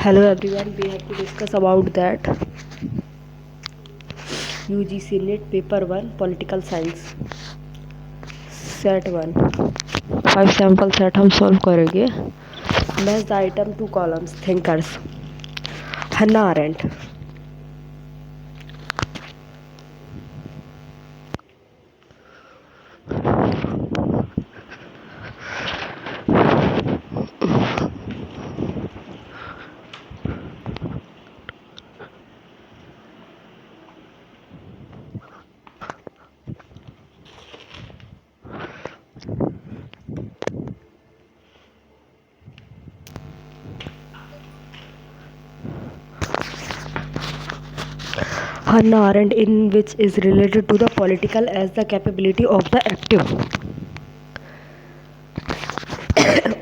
Hello everyone, we have to discuss about that UGC NET paper 1 political science set 1 5 sample set हम solve करेंगे. Match the item to columns. Thinkers. Hannah Arendt. Hannah Arendt, in which is related to the political as the capability of the active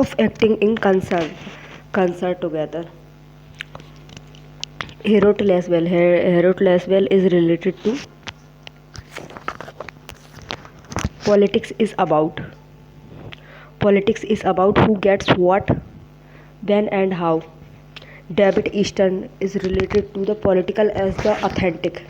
of acting in concert together. Herod Laswell is related to politics is about who gets what, when and how. David Easton is related to the political as the authentic.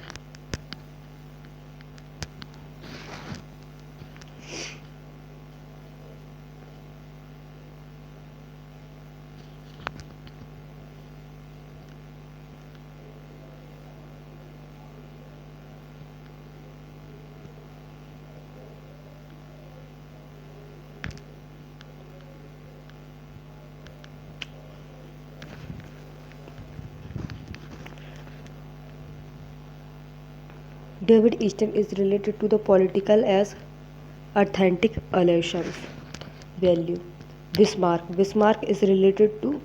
David Easton is related to the political as authentic allusions. Value. Bismarck is related to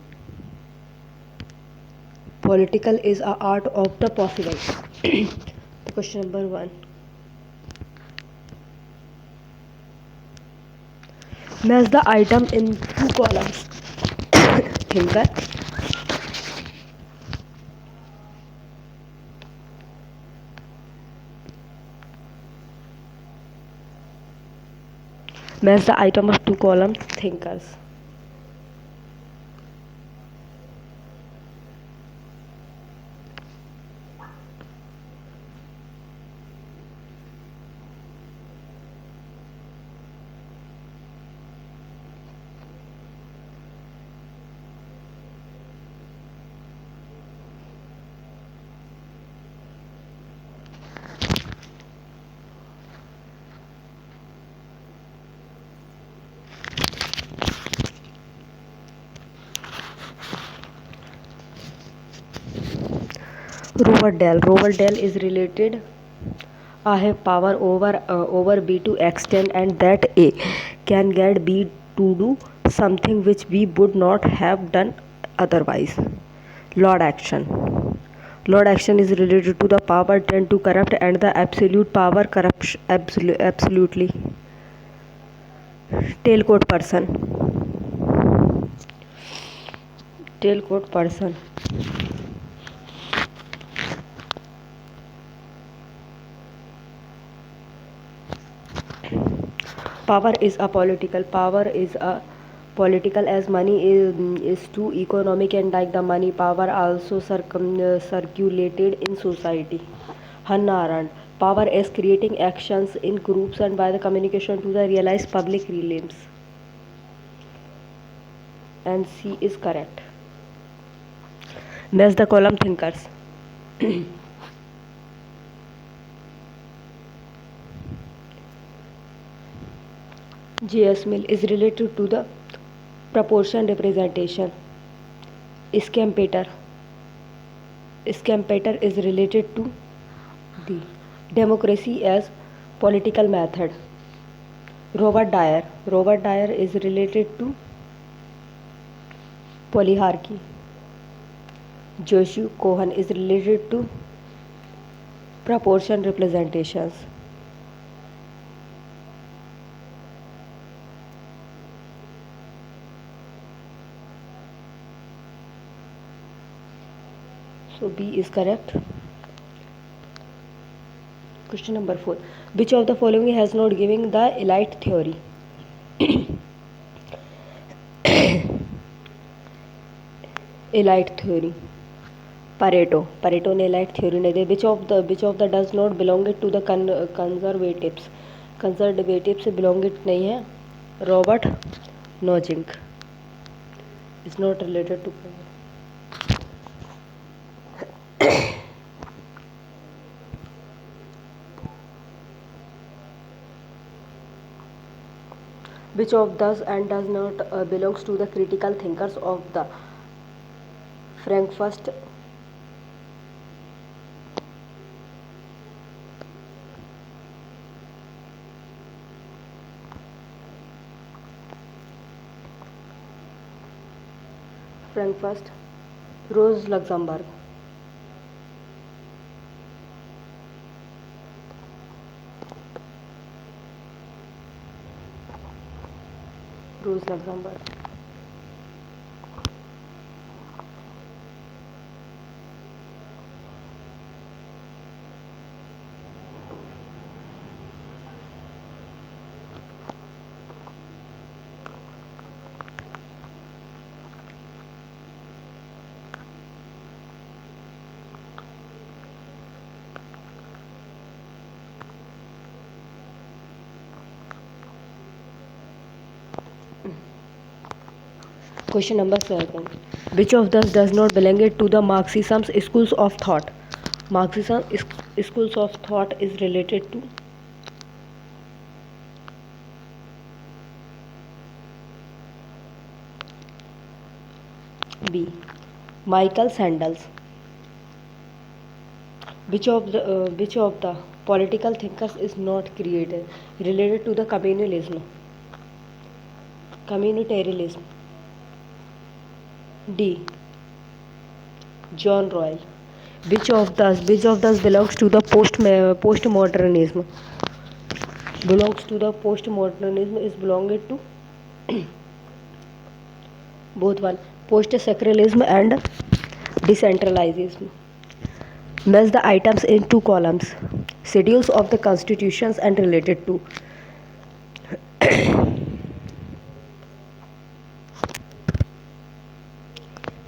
political is a art of the possible. Question number 1. Match the item in 2 columns. Thinker. Match the item of 2 columns. Thinkers. Rowerdale is related. I have power over B to extend and that A can get B to do something which B would not have done otherwise. Lord action is related to the power tend to corrupt and the absolute power corrupts absolutely. Tailcoat person. Power is a political as money is too economic and like the money power also circulated in society. Hannah Arendt. Power is creating actions in groups and by the communication to the realized public realms. And C is correct. Next the column thinkers. J.S. Mill is related to the proportion representation. Schumpeter is related to the democracy as political method. Robert Dyer is related to polyarchy. Joshua Cohen is related to proportion representations. So B is correct. Question number 4. Which of the following has not given the elite theory? Elite theory. Pareto ने elite theory ने दे. Which of the does not belong it to the conservatives. Conservatives से belong it नहीं है. Robert Nozick is not related to. Which of does and does not belongs to the critical thinkers of the Frankfurt Rose Luxemburg. Rose Luxemburg. Question number 7. Which of these does not belong to the Marxism schools of thought? Marxism schools of thought is related to B. Michael Sandels. Which of the political thinkers is not created related to the communalism? Communitarianism. D. John Royal. Which of those belongs to the postmodernism? Belongs to the postmodernism is belonged to both one post-secularism and decentralism. Match the items in two columns. Schedules of the constitutions and related to.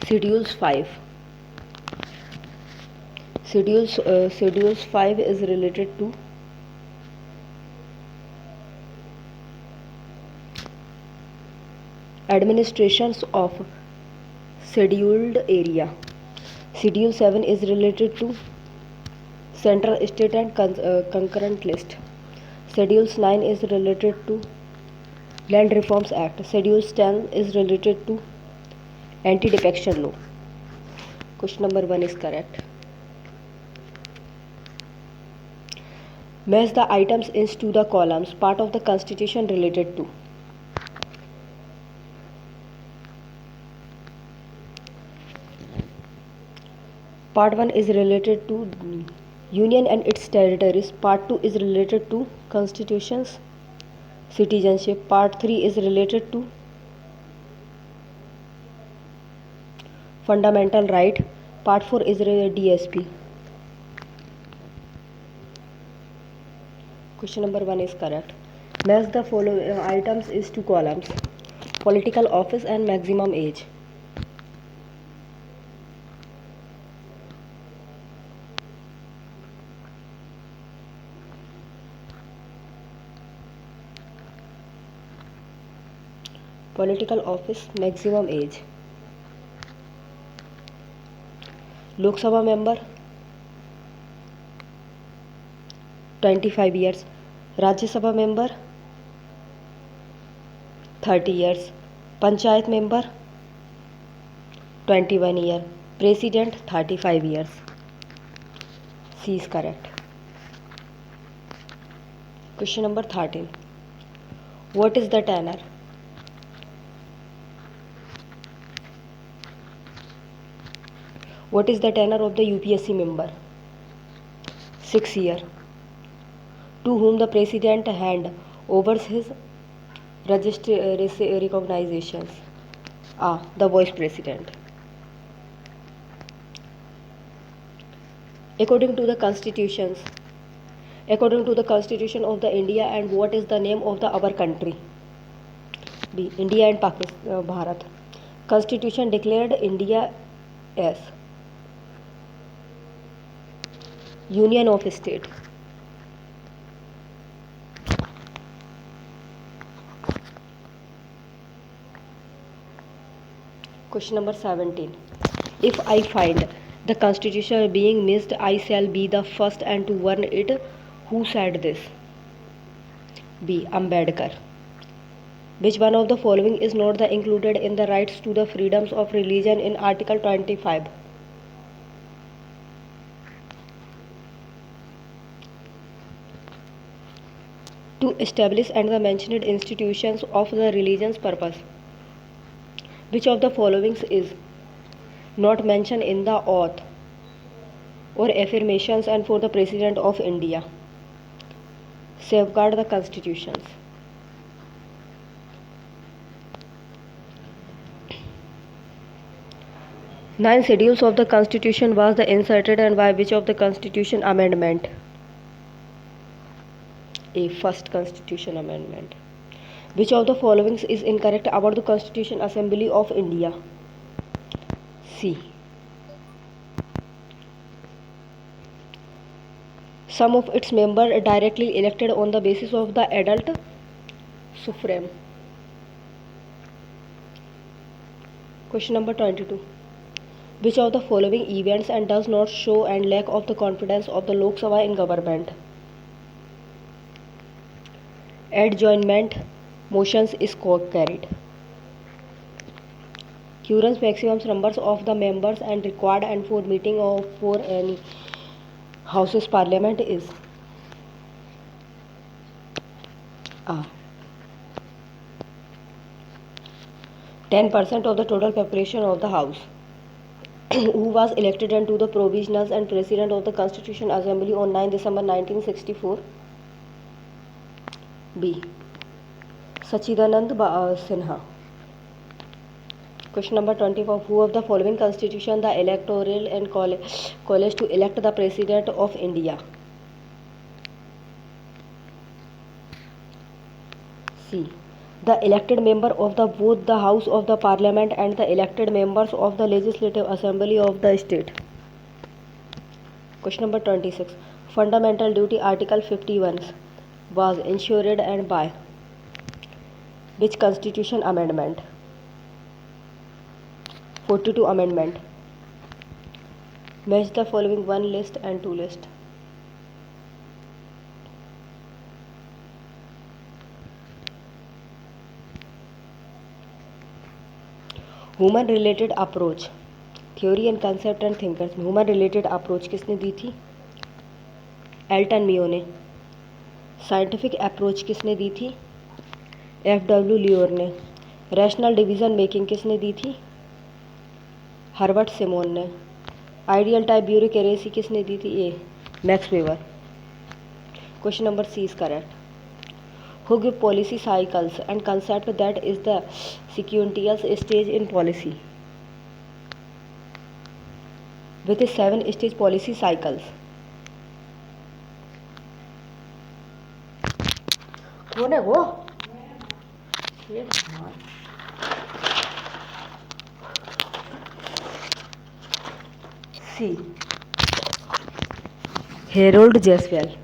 Schedules 5. Schedules 5 is related to administrations of scheduled area. Schedule 7 is related to central state and concurrent list. Schedules 9 is related to Land Reforms Act. Schedules 10 is related to anti-defection law. Question number 1 is correct. Match the items into the columns. Part of the constitution related to. Part 1 is related to Union and its territories. Part 2 is related to constitutions, citizenship. Part 3 is related to fundamental right. Part 4 is DSP. Question number 1 is correct. Match the following items is to columns. Political office and maximum age. Political office, maximum age. Lok Sabha member 25 years. Rajya Sabha member 30 years. Panchayat member 21 years. President 35 years. C is correct. Question number 13. What is the tenure? What is the tenure of the UPSC member? 6 years. To whom the president hand overs his recognitions? A. The vice president. According to the constitution of the India, and what is the name of the our country? B. India and Pakistan, Bharat. Constitution declared India S. Union of State. Question number 17. If I find the constitution being missed, I shall be the first and to warn it. Who said this? B. Ambedkar. Which one of the following is not the included in the rights to the freedoms of religion in Article 25? To establish and the mentioned institutions of the religion's purpose. Which of the following is not mentioned in the oath or affirmations and for the President of India? Safeguard the constitutions. Nine schedules of the constitution was the inserted and by which of the constitution amendment? A. First constitution amendment. Which of the following is incorrect about the Constitution Assembly of India? C. Some of its members are directly elected on the basis of the adult suffrage. Question number 22. Which of the following events and does not show and lack of the confidence of the Lok Sabha in government? Adjournment motions is carried. Current maximum numbers of the members and required and for meeting of for any houses parliament is 10% of the total population of the house who was elected into the provisionals and president of the Constitution Assembly on 9 December 1964. B. Sachidanand Sinha. Question number 24. Who of the following constitution the electoral and college to elect the President of India? C. The elected member of the both the House of the Parliament and the elected members of the Legislative Assembly of the state. Question number 26. Fundamental duty Article 51 was ensured and by which constitution amendment? 42 amendment. Match the following one list and two list. Human related approach theory and concept and thinkers में human related approach किसने दी थी? Elton मियो ने। Scientific approach किसने दी थी? F.W.. लियोर ने। Rational division making किसने दी थी? हर्बर्ट सिमोन ने। आइडियल टाइप ब्यूरोक्रेसी किसने दी थी? A. Max Weber. Question number C is correct. Who give policy cycles and concept that is the sequential stage in policy? With 7 stage policy cycles. कौन है वो? C. Harold Jeswell.